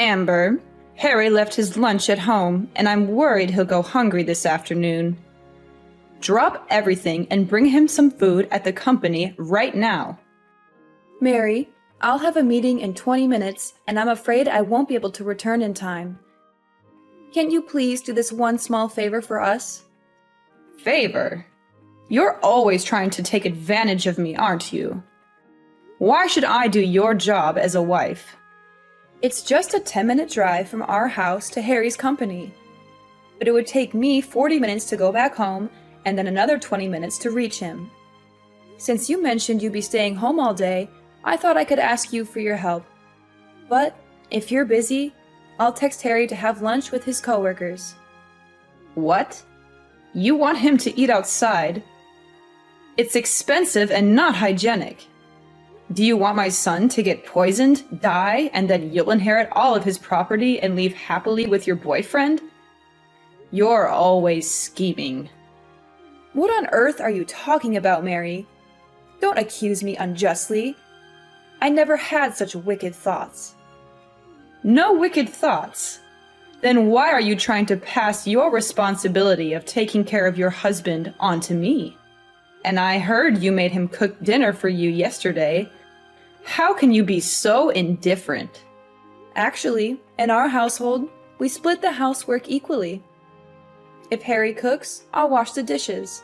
Amber, Harry left his lunch at home, and I'm worried he'll go hungry this afternoon. Drop everything and bring him some food at the company right now. Mary, I'll have a meeting in 20 minutes, and I'm afraid I won't be able to return in time. Can't you please do this one small favor for us? Favor? You're always trying to take advantage of me, aren't you? Why should I do your job as a wife? It's just a 10-minute drive from our house to Harry's company. But it would take me 40 minutes to go back home and then another 20 minutes to reach him. Since you mentioned you'd be staying home all day, I thought I could ask you for your help. But if you're busy, I'll text Harry to have lunch with his coworkers. What? You want him to eat outside? It's expensive and not hygienic. Do you want my son to get poisoned, die, and then you'll inherit all of his property and leave happily with your boyfriend? You're always scheming. What on earth are you talking about, Mary? Don't accuse me unjustly. I never had such wicked thoughts. No wicked thoughts? Then why are you trying to pass your responsibility of taking care of your husband onto me? And I heard you made him cook dinner for you yesterday. How can you be so indifferent? Actually, in our household, we split the housework equally. If Harry cooks, I'll wash the dishes.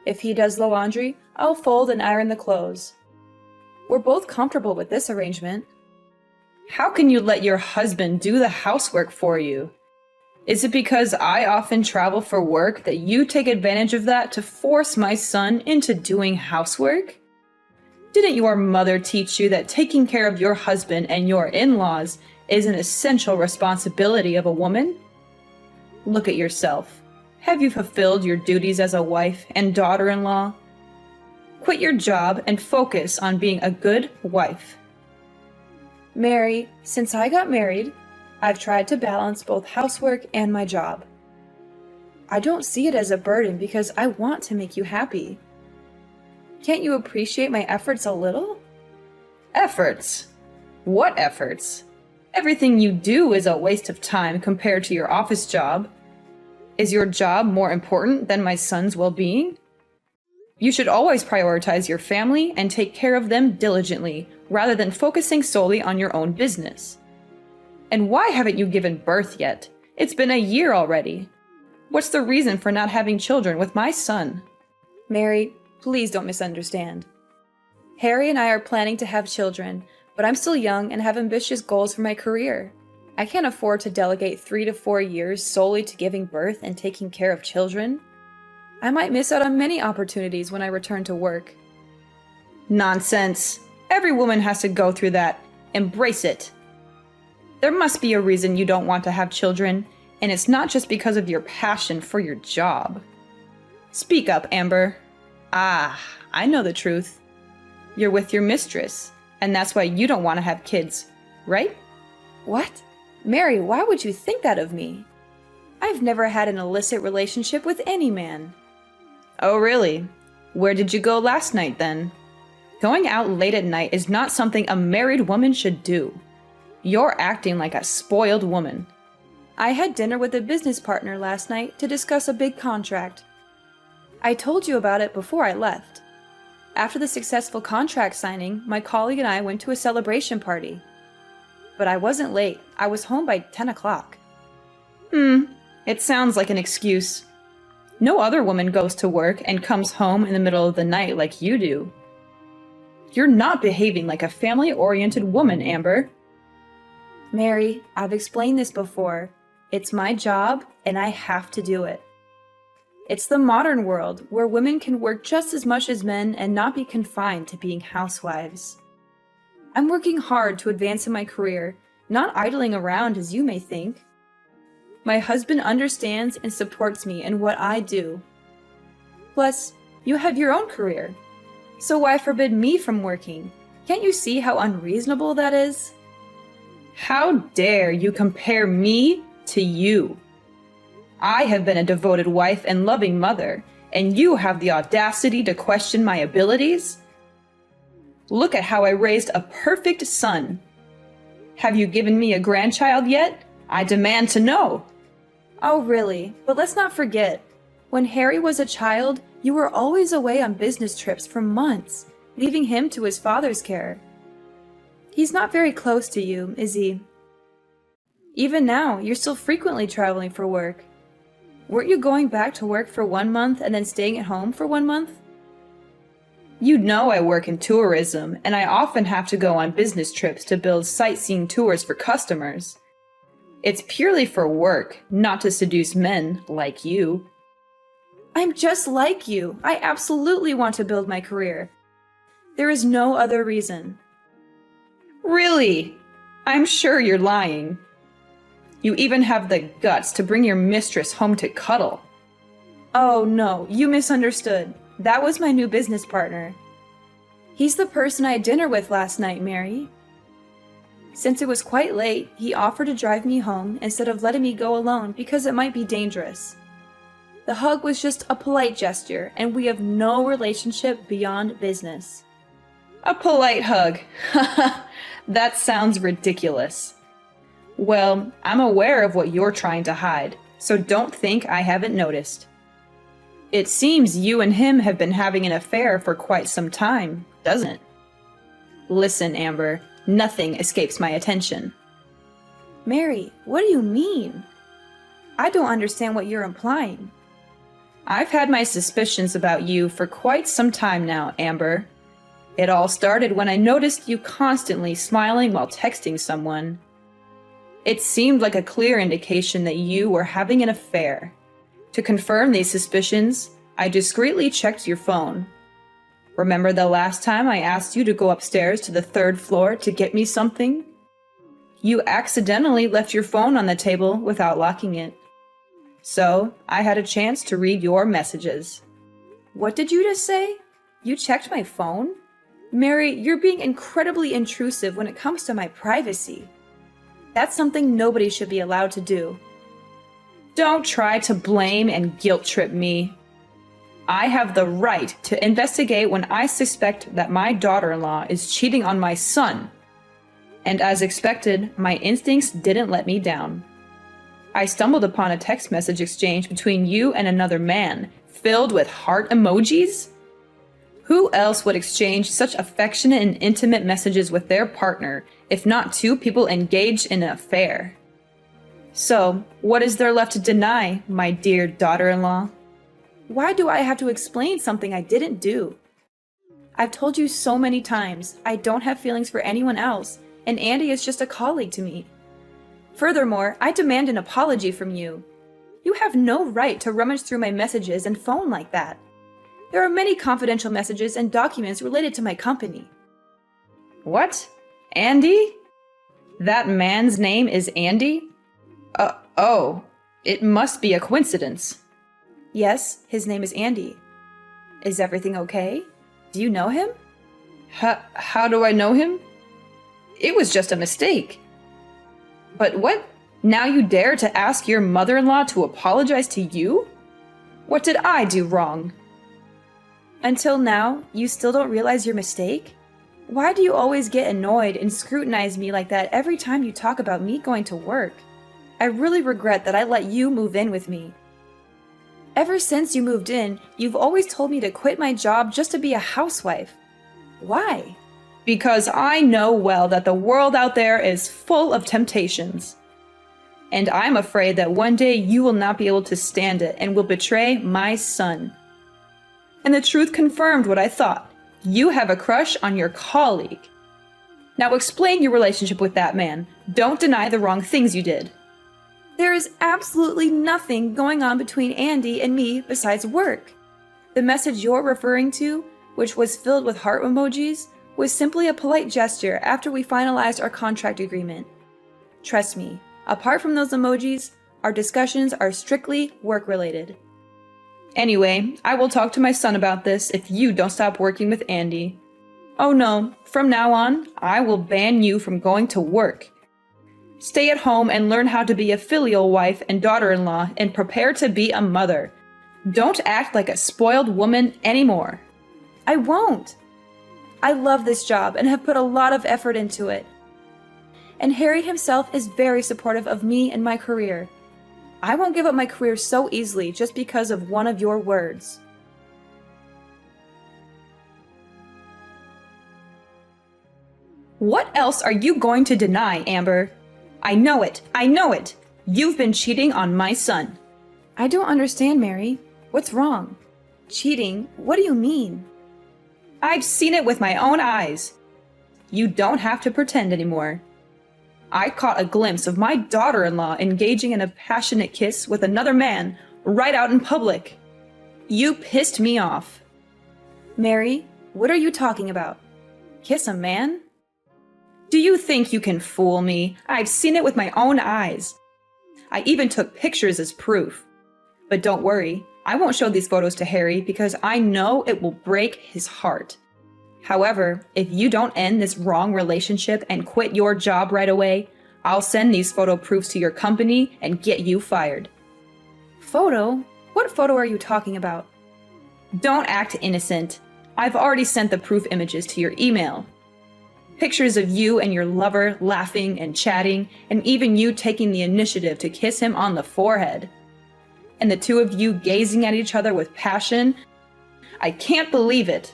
If he does the laundry, I'll fold and iron the clothes. We're both comfortable with this arrangement. How can you let your husband do the housework for you? Is it because I often travel for work that you take advantage of that to force my son into doing housework? Didn't your mother teach you that taking care of your husband and your in-laws is an essential responsibility of a woman? Look at yourself. Have you fulfilled your duties as a wife and daughter-in-law? Quit your job and focus on being a good wife. Mary, since I got married, I've tried to balance both housework and my job. I don't see it as a burden because I want to make you happy. Can't you appreciate my efforts a little? Efforts? What efforts? Everything you do is a waste of time compared to your office job. Is your job more important than my son's well-being? You should always prioritize your family and take care of them diligently, rather than focusing solely on your own business. And why haven't you given birth yet? It's been a year already. What's the reason for not having children with my son? Mary, please don't misunderstand. Harry and I are planning to have children, but I'm still young and have ambitious goals for my career. I can't afford to delegate 3 to 4 years solely to giving birth and taking care of children. I might miss out on many opportunities when I return to work. Nonsense. Every woman has to go through that. Embrace it. There must be a reason you don't want to have children, and it's not just because of your passion for your job. Speak up, Amber. Ah, I know the truth. You're with your mistress, and that's why you don't want to have kids, right? What? Mary, why would you think that of me? I've never had an illicit relationship with any man. Oh, really? Where did you go last night, then? Going out late at night is not something a married woman should do. You're acting like a spoiled woman. I had dinner with a business partner last night to discuss a big contract. I told you about it before I left. After the successful contract signing, my colleague and I went to a celebration party. But I wasn't late. I was home by 10 o'clock. It sounds like an excuse. No other woman goes to work and comes home in the middle of the night like you do. You're not behaving like a family-oriented woman, Amber. Mary, I've explained this before. It's my job, and I have to do it. It's the modern world, where women can work just as much as men and not be confined to being housewives. I'm working hard to advance in my career, not idling around as you may think. My husband understands and supports me in what I do. Plus, you have your own career. So why forbid me from working? Can't you see how unreasonable that is? How dare you compare me to you? I have been a devoted wife and loving mother, and you have the audacity to question my abilities? Look at how I raised a perfect son. Have you given me a grandchild yet? I demand to know. Oh, really? But let's not forget, when Harry was a child, you were always away on business trips for months, leaving him to his father's care. He's not very close to you, is he? Even now, you're still frequently traveling for work. Weren't you going back to work for 1 month and then staying at home for 1 month? You know I work in tourism, and I often have to go on business trips to build sightseeing tours for customers. It's purely for work, not to seduce men like you. I'm just like you. I absolutely want to build my career. There is no other reason. Really? I'm sure you're lying. You even have the guts to bring your mistress home to cuddle. Oh no, you misunderstood. That was my new business partner. He's the person I had dinner with last night, Mary. Since it was quite late, he offered to drive me home instead of letting me go alone because it might be dangerous. The hug was just a polite gesture, and we have no relationship beyond business. A polite hug. That sounds ridiculous. Well, I'm aware of what you're trying to hide, so don't think I haven't noticed. It seems you and him have been having an affair for quite some time, doesn't it? Listen, Amber, nothing escapes my attention. Mary, what do you mean? I don't understand what you're implying. I've had my suspicions about you for quite some time now, Amber. It all started when I noticed you constantly smiling while texting someone. It seemed like a clear indication that you were having an affair. To confirm these suspicions, I discreetly checked your phone. Remember the last time I asked you to go upstairs to the 3rd floor to get me something? You accidentally left your phone on the table without locking it. So, I had a chance to read your messages. What did you just say? You checked my phone? Mary, you're being incredibly intrusive when it comes to my privacy. That's something nobody should be allowed to do. Don't try to blame and guilt trip me. I have the right to investigate when I suspect that my daughter-in-law is cheating on my son. And as expected, my instincts didn't let me down. I stumbled upon a text message exchange between you and another man, filled with heart emojis? Who else would exchange such affectionate and intimate messages with their partner, if not two people engaged in an affair? So, what is there left to deny, my dear daughter-in-law? Why do I have to explain something I didn't do? I've told you so many times, I don't have feelings for anyone else, and Andy is just a colleague to me. Furthermore, I demand an apology from you. You have no right to rummage through my messages and phone like that. There are many confidential messages and documents related to my company. What? Andy? That man's name is Andy? Oh, it must be a coincidence. Yes, his name is Andy. Is everything okay? Do you know him? How do I know him? It was just a mistake. But what? Now you dare to ask your mother-in-law to apologize to you? What did I do wrong? Until now, you still don't realize your mistake? Why do you always get annoyed and scrutinize me like that every time you talk about me going to work? I really regret that I let you move in with me. Ever since you moved in, you've always told me to quit my job just to be a housewife. Why? Because I know well that the world out there is full of temptations. And I'm afraid that one day you will not be able to stand it and will betray my son. And the truth confirmed what I thought. You have a crush on your colleague. Now explain your relationship with that man. Don't deny the wrong things you did. There is absolutely nothing going on between Andy and me besides work. The message you're referring to, which was filled with heart emojis, was simply a polite gesture after we finalized our contract agreement. Trust me, apart from those emojis, our discussions are strictly work-related. Anyway, I will talk to my son about this if you don't stop working with Andy. Oh no, from now on, I will ban you from going to work. Stay at home and learn how to be a filial wife and daughter-in-law and prepare to be a mother. Don't act like a spoiled woman anymore. I won't. I love this job and have put a lot of effort into it. and Harry himself is very supportive of me and my career. I won't give up my career so easily just because of one of your words. What else are you going to deny, Amber? I know it. I know it. You've been cheating on my son. I don't understand, Mary. What's wrong? Cheating? What do you mean? I've seen it with my own eyes. You don't have to pretend anymore. I caught a glimpse of my daughter-in-law engaging in a passionate kiss with another man right out in public. You pissed me off. Mary, what are you talking about? Kiss a man? Do you think you can fool me? I've seen it with my own eyes. I even took pictures as proof. But don't worry, I won't show these photos to Harry because I know it will break his heart. However, if you don't end this wrong relationship and quit your job right away, I'll send these photo proofs to your company and get you fired. Photo? What photo are you talking about? Don't act innocent. I've already sent the proof images to your email. Pictures of you and your lover laughing and chatting, and even you taking the initiative to kiss him on the forehead. And the two of you gazing at each other with passion. I can't believe it.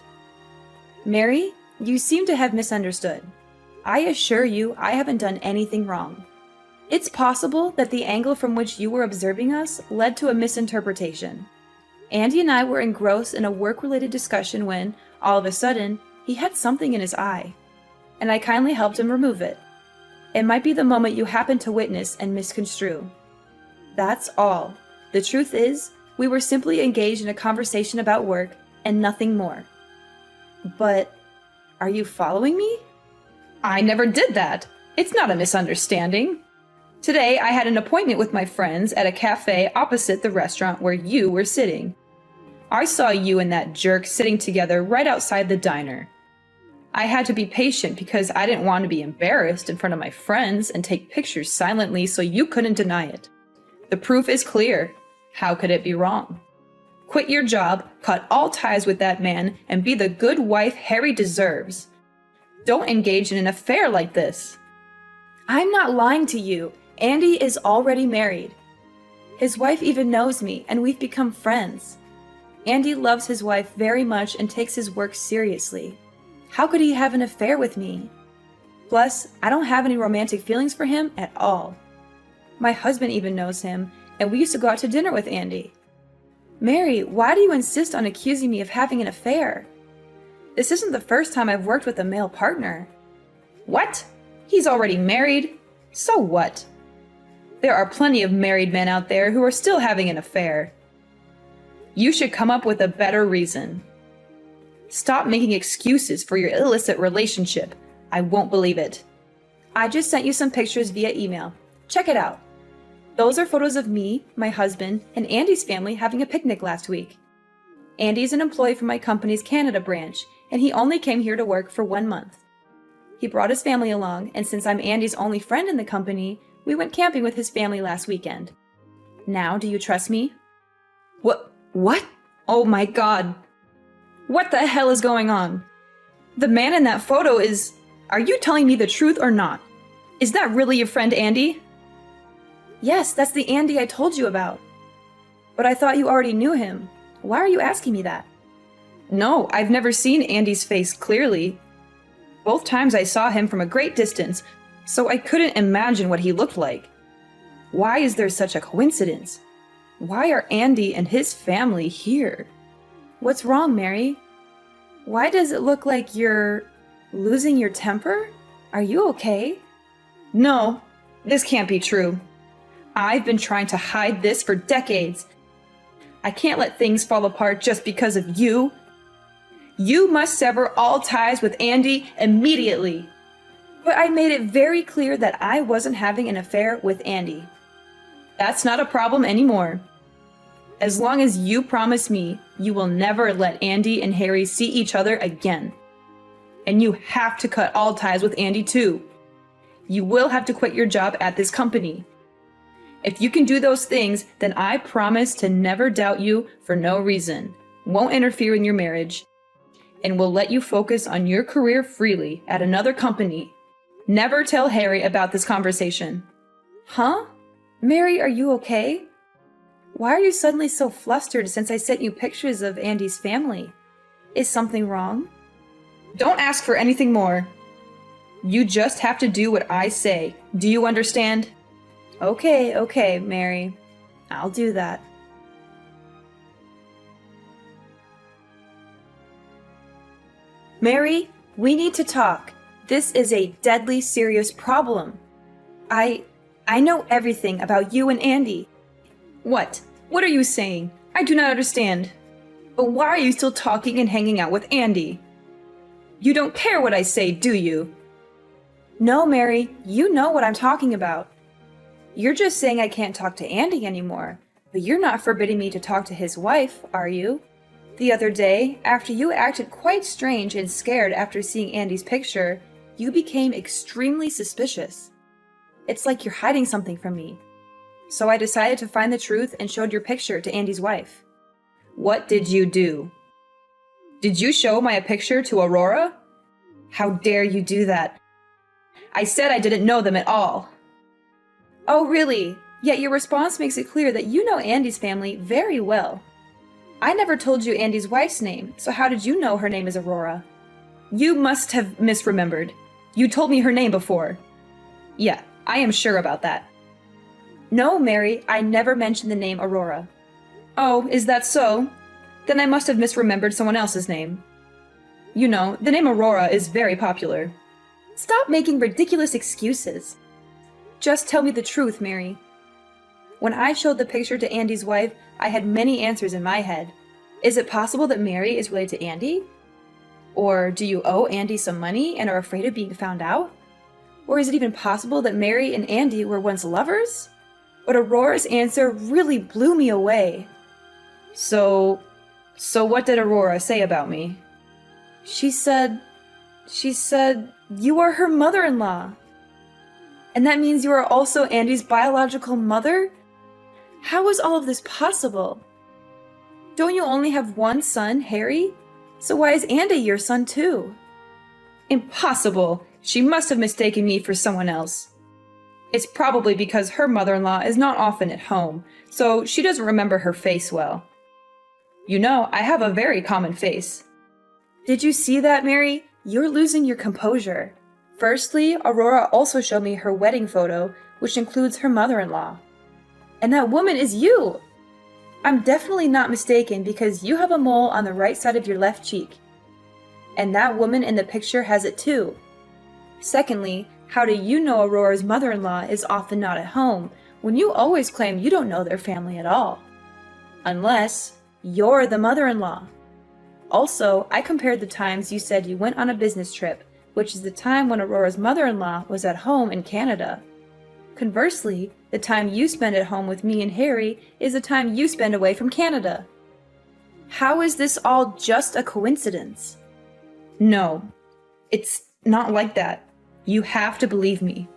Mary, you seem to have misunderstood. I assure you I haven't done anything wrong. It's possible that the angle from which you were observing us led to a misinterpretation. Andy and I were engrossed in a work-related discussion when, all of a sudden, he had something in his eye, and I kindly helped him remove it. It might be the moment you happened to witness and misconstrue. That's all. The truth is, we were simply engaged in a conversation about work and nothing more. But, are you following me? I never did that. It's not a misunderstanding. Today, I had an appointment with my friends at a cafe opposite the restaurant where you were sitting. I saw you and that jerk sitting together right outside the diner. I had to be patient because I didn't want to be embarrassed in front of my friends and take pictures silently so you couldn't deny it. The proof is clear. How could it be wrong? Quit your job, cut all ties with that man, and be the good wife Harry deserves. Don't engage in an affair like this. I'm not lying to you. Andy is already married. His wife even knows me, and we've become friends. Andy loves his wife very much and takes his work seriously. How could he have an affair with me? Plus, I don't have any romantic feelings for him at all. My husband even knows him, and we used to go out to dinner with Andy. Mary, why do you insist on accusing me of having an affair? This isn't the first time I've worked with a male partner. What? He's already married? So what? There are plenty of married men out there who are still having an affair. You should come up with a better reason. Stop making excuses for your illicit relationship. I won't believe it. I just sent you some pictures via email. Check it out. Those are photos of me, my husband, and Andy's family having a picnic last week. Andy's an employee for my company's Canada branch, and he only came here to work for 1 month. He brought his family along, and since I'm Andy's only friend in the company, we went camping with his family last weekend. Now, do you trust me? What? Oh my God. What the hell is going on? The man in that photo is... Are you telling me the truth or not? Is that really your friend Andy? Yes, that's the Andy I told you about. But I thought you already knew him. Why are you asking me that? No, I've never seen Andy's face clearly. Both times I saw him from a great distance, so I couldn't imagine what he looked like. Why is there such a coincidence? Why are Andy and his family here? What's wrong, Mary? Why does it look like you're losing your temper? Are you okay? No, this can't be true. I've been trying to hide this for decades. I can't let things fall apart just because of you. You must sever all ties with Andy immediately. But I made it very clear that I wasn't having an affair with Andy. That's not a problem anymore. As long as you promise me you will never let Andy and Harry see each other again. And you have to cut all ties with Andy too. You will have to quit your job at this company. If you can do those things, then I promise to never doubt you for no reason, won't interfere in your marriage, and will let you focus on your career freely at another company. Never tell Harry about this conversation. Huh? Mary, are you okay? Why are you suddenly so flustered since I sent you pictures of Andy's family? Is something wrong? Don't ask for anything more. You just have to do what I say. Do you understand? Okay, Mary. I'll do that. Mary, we need to talk. This is a deadly serious problem. I know everything about you and Andy. What? What are you saying? I do not understand. But why are you still talking and hanging out with Andy? You don't care what I say, do you? No, Mary, you know what I'm talking about. You're just saying I can't talk to Andy anymore, but you're not forbidding me to talk to his wife, are you? The other day, after you acted quite strange and scared after seeing Andy's picture, you became extremely suspicious. It's like you're hiding something from me. So I decided to find the truth and showed your picture to Andy's wife. What did you do? Did you show my picture to Aurora? How dare you do that? I said I didn't know them at all. Oh, really? Yet your response makes it clear that you know Andy's family very well. I never told you Andy's wife's name, so how did you know her name is Aurora? You must have misremembered. You told me her name before. Yeah, I am sure about that. No, Mary, I never mentioned the name Aurora. Oh, is that so? Then I must have misremembered someone else's name. You know, the name Aurora is very popular. Stop making ridiculous excuses. Just tell me the truth, Mary. When I showed the picture to Andy's wife, I had many answers in my head. Is it possible that Mary is related to Andy? Or do you owe Andy some money and are afraid of being found out? Or is it even possible that Mary and Andy were once lovers? But Aurora's answer really blew me away. So what did Aurora say about me? She said, you are her mother-in-law. And that means you are also Andy's biological mother? How is all of this possible? Don't you only have one son, Harry? So why is Andy your son too? Impossible! She must have mistaken me for someone else. It's probably because her mother-in-law is not often at home, so she doesn't remember her face well. You know, I have a very common face. Did you see that, Mary? You're losing your composure. Firstly, Aurora also showed me her wedding photo, which includes her mother-in-law. And that woman is you! I'm definitely not mistaken because you have a mole on the right side of your left cheek. And that woman in the picture has it too. Secondly, how do you know Aurora's mother-in-law is often not at home when you always claim you don't know their family at all? Unless you're the mother-in-law. Also, I compared the times you said you went on a business trip, which is the time when Aurora's mother-in-law was at home in Canada. Conversely, the time you spend at home with me and Harry is the time you spend away from Canada. How is this all just a coincidence? No, it's not like that. You have to believe me.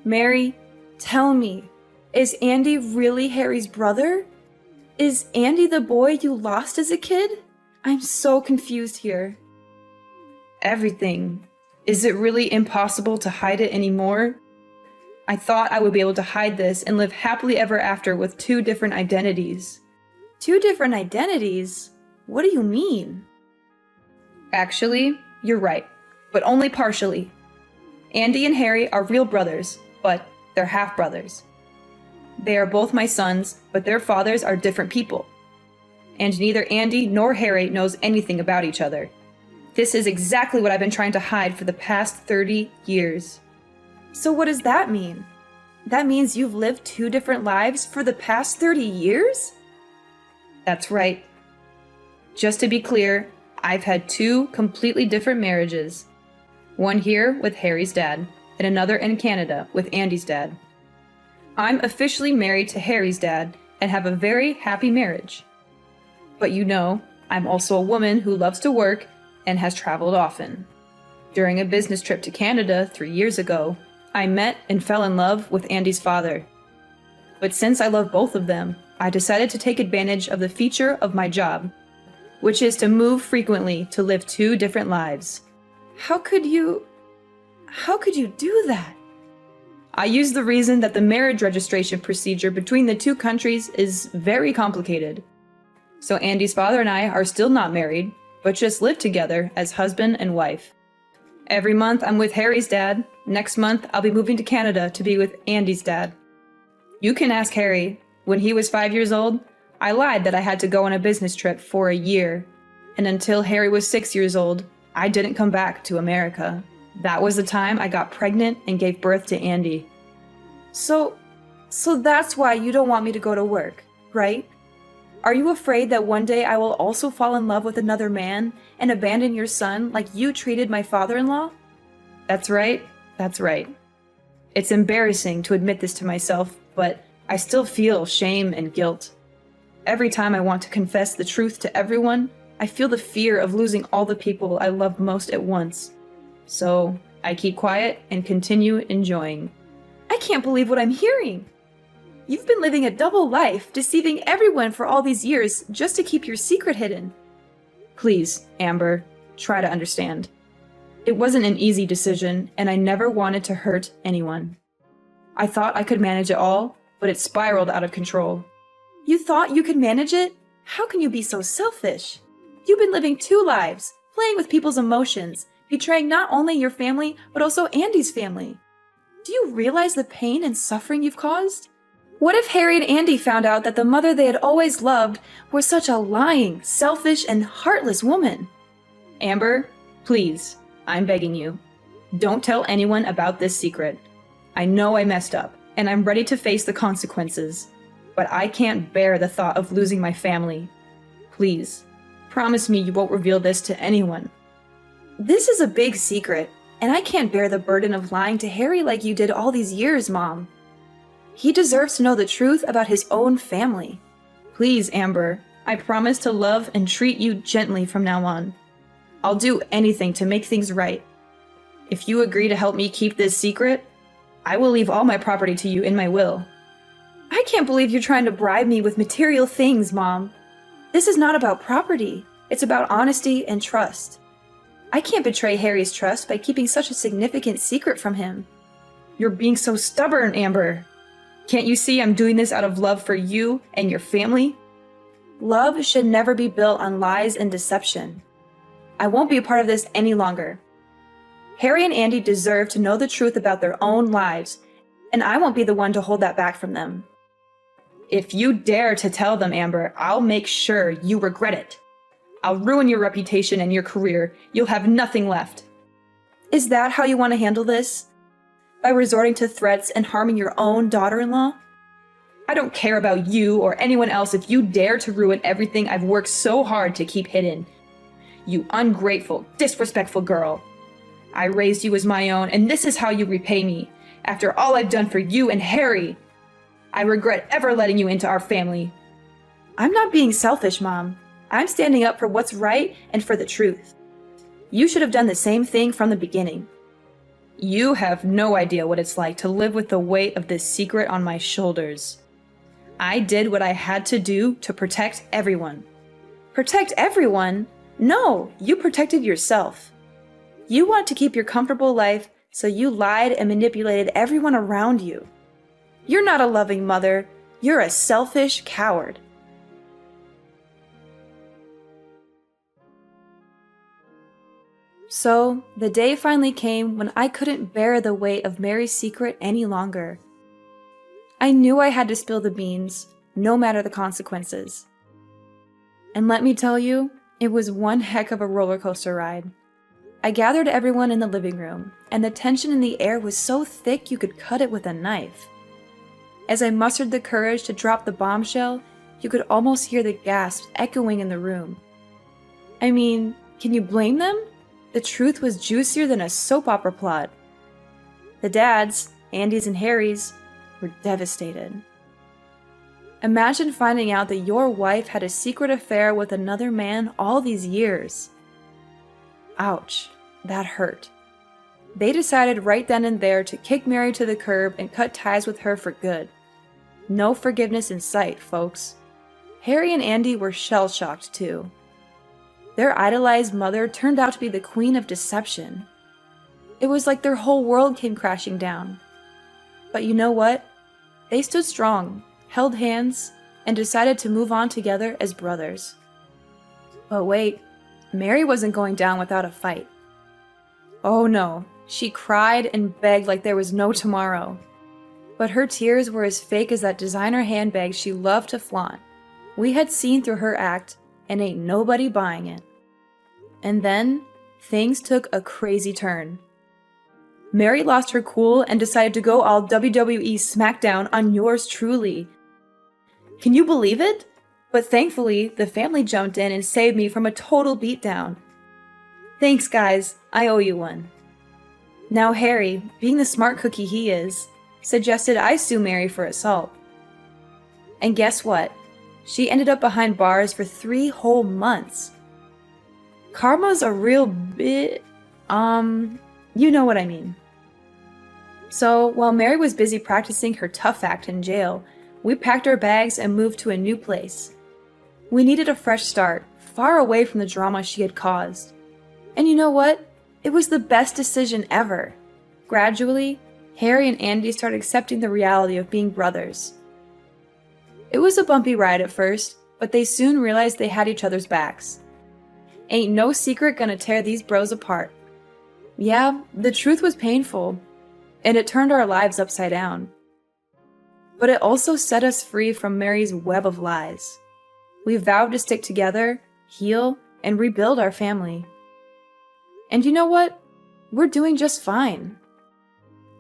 Mary, tell me, is Andy really Harry's brother? Is Andy the boy you lost as a kid? I'm so confused here. Everything. Is it really impossible to hide it anymore? I thought I would be able to hide this and live happily ever after with 2 different identities. 2 different identities? What do you mean? Actually, you're right, but only partially. Andy and Harry are real brothers, but they're half-brothers. They are both my sons, but their fathers are different people. And neither Andy nor Harry knows anything about each other. This is exactly what I've been trying to hide for the past 30 years. So what does that mean? That means you've lived 2 different lives for the past 30 years? That's right. Just to be clear, I've had 2 completely different marriages. One here with Harry's dad, and another in Canada with Andy's dad. I'm officially married to Harry's dad and have a very happy marriage. But you know, I'm also a woman who loves to work and has traveled often. During a business trip to Canada 3 years ago, I met and fell in love with Andy's father. But since I love both of them, I decided to take advantage of the feature of my job, which is to move frequently to live 2 different lives. How could you How could you do that? I use the reason that the marriage registration procedure between the two countries is very complicated. So Andy's father and I are still not married, but just live together as husband and wife. Every month I'm with Harry's dad. Next month I'll be moving to Canada to be with Andy's dad. You can ask Harry. When he was 5 years old, I lied that I had to go on a business trip for a year. And until Harry was 6 years old, I didn't come back to America. That was the time I got pregnant and gave birth to Andy. So that's why you don't want me to go to work, right? Are you afraid that one day I will also fall in love with another man and abandon your son like you treated my father-in-law? That's right. That's right. It's embarrassing to admit this to myself, but I still feel shame and guilt. Every time I want to confess the truth to everyone, I feel the fear of losing all the people I love most at once. So I keep quiet and continue enjoying. I can't believe what I'm hearing. You've been living a double life, deceiving everyone for all these years just to keep your secret hidden. Please, Amber, try to understand. It wasn't an easy decision, and I never wanted to hurt anyone. I thought I could manage it all, but it spiraled out of control. You thought you could manage it? How can you be so selfish? You've been living two lives, playing with people's emotions, betraying not only your family, but also Andy's family. Do you realize the pain and suffering you've caused? What if Harry and Andy found out that the mother they had always loved was such a lying, selfish, and heartless woman? Amber, please, I'm begging you. Don't tell anyone about this secret. I know I messed up, and I'm ready to face the consequences. But I can't bear the thought of losing my family. Please, promise me you won't reveal this to anyone. This is a big secret, and I can't bear the burden of lying to Harry like you did all these years, Mom. He deserves to know the truth about his own family. Please, Amber, I promise to love and treat you gently from now on. I'll do anything to make things right. If you agree to help me keep this secret, I will leave all my property to you in my will. I can't believe you're trying to bribe me with material things, Mom. This is not about property. It's about honesty and trust. I can't betray Harry's trust by keeping such a significant secret from him. You're being so stubborn, Amber. Can't you see I'm doing this out of love for you and your family? Love should never be built on lies and deception. I won't be a part of this any longer. Harry and Andy deserve to know the truth about their own lives, and I won't be the one to hold that back from them. If you dare to tell them, Amber, I'll make sure you regret it. I'll ruin your reputation and your career. You'll have nothing left. Is that how you want to handle this? By resorting to threats and harming your own daughter-in-law? I don't care about you or anyone else if you dare to ruin everything I've worked so hard to keep hidden. You ungrateful, disrespectful girl. I raised you as my own, and this is how you repay me, after all I've done for you and Harry. I regret ever letting you into our family. I'm not being selfish, Mom. I'm standing up for what's right and for the truth. You should have done the same thing from the beginning. You have no idea what it's like to live with the weight of this secret on my shoulders. I did what I had to do to protect everyone. Protect everyone? No, you protected yourself. You want to keep your comfortable life, so you lied and manipulated everyone around you. You're not a loving mother. You're a selfish coward. So, the day finally came when I couldn't bear the weight of Mary's secret any longer. I knew I had to spill the beans, no matter the consequences. And let me tell you, it was one heck of a roller coaster ride. I gathered everyone in the living room, and the tension in the air was so thick you could cut it with a knife. As I mustered the courage to drop the bombshell, you could almost hear the gasps echoing in the room. I mean, can you blame them? The truth was juicier than a soap opera plot. The dads, Andy's and Harry's, were devastated. Imagine finding out that your wife had a secret affair with another man all these years. Ouch, that hurt. They decided right then and there to kick Mary to the curb and cut ties with her for good. No forgiveness in sight, folks. Harry and Andy were shell-shocked too. Their idolized mother turned out to be the queen of deception. It was like their whole world came crashing down. But you know what? They stood strong, held hands, and decided to move on together as brothers. But wait, Mary wasn't going down without a fight. Oh no, she cried and begged like there was no tomorrow. But her tears were as fake as that designer handbag she loved to flaunt. We had seen through her act, and ain't nobody buying it. And then, things took a crazy turn. Mary lost her cool and decided to go all WWE SmackDown on yours truly. Can you believe it? But thankfully, the family jumped in and saved me from a total beatdown. Thanks, guys. I owe you one. Now Harry, being the smart cookie he is, suggested I sue Mary for assault. And guess what? She ended up behind bars for 3 whole months. Karma's a real bit, you know what I mean. So, while Mary was busy practicing her tough act in jail, we packed our bags and moved to a new place. We needed a fresh start, far away from the drama she had caused. And you know what? It was the best decision ever. Gradually, Harry and Andy started accepting the reality of being brothers. It was a bumpy ride at first, but they soon realized they had each other's backs. Ain't no secret gonna tear these bros apart. Yeah, the truth was painful, and it turned our lives upside down. But it also set us free from Mary's web of lies. We vowed to stick together, heal, and rebuild our family. And you know what? We're doing just fine.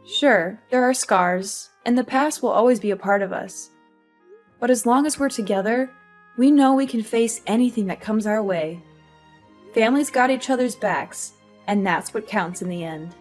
Sure, there are scars, and the past will always be a part of us. But as long as we're together, we know we can face anything that comes our way. Families got each other's backs, and that's what counts in the end.